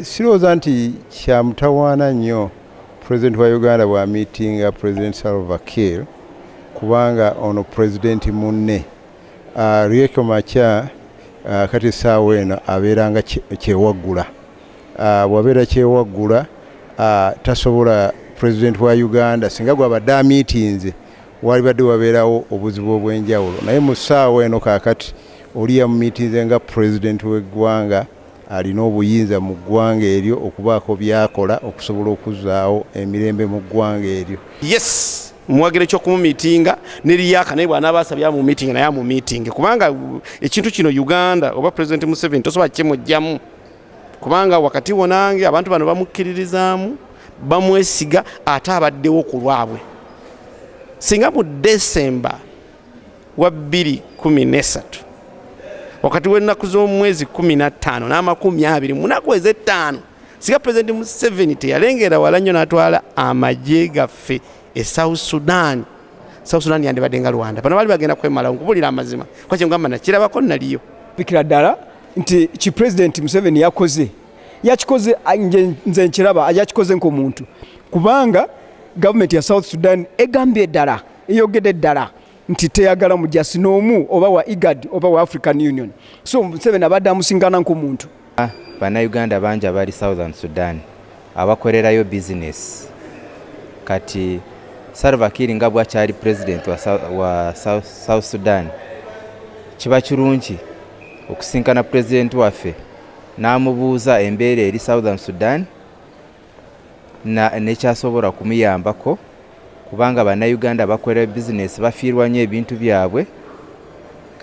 Sirowooza nti kyamutawaana nnyo President wa Uganda bwa meetinga President Salva Kiir kubanga ono President munne Riek Machar kati essaawa eno abeeranga kyewaggula. Bw'abeera kyewaggula tasobola President wa Uganda singa gw'abadde amiitinze walibadde wabeerawo obuzibu obw'enjawulo, naye mu ssaawa eno kaakati oli yamumiitinze nga President w'eggwanga alina obuyinza mu ggwanga eryo okubaako byakola okusobola okuzzaawo emirembe mu ggwanga eryo. Yes, muwagire ky'okumumiitinga ne Riek naye bw'anaaba asabye amumiitinge naye amumiitinge kubanga ekintu kino Uganda oba President Museveni tosobola kimugyamu kubanga wakati wonange abantu bano bamukkiririzaamu bamwesiga ate abaddewo ku lwabwe. Singa mu December wa 2013 wakati w'ennaku z'omwezi 15 n'amakumi munaku ez'ettaano singa President Museveni teyalengera wala nnyo n'atwala amagye gaffe e South Sudan yandibadde nga Rwanda bano bali bagenda kwemalawo nkubulira amazima kwa kyengamba nakirabako naliyo bikira ddala nti ki President Museveni yakikoze nze nkiraba yakikoze nk'omuntu kubanga gavumenti ya South Sudan egambye ddala eyogedde ddala nti teyagala mujasi n'omu oba wa IGAD oba wa African Union. So Museveni abadde amusingana nk'omuntu. Bannayuganda bangi abali Southern Sudan abakolerayo business kati Salva Kiir nga bwakyali president wa South Sudan kiba kirungi okusinkana president waffe n'amubuuza embeera eri Southern Sudan nekyasobola kumuyambako kubanga bannayuganda bakolera business bafiirwa nnyo ebintu byabwe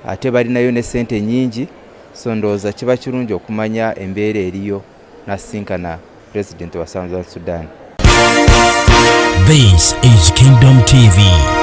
ate balinayo ne ssente nnyingi, so ndowooza kiba kirungi okumanya embeera eriyo n'asinkana president wa Southern Sudan. This is Kingdom TV.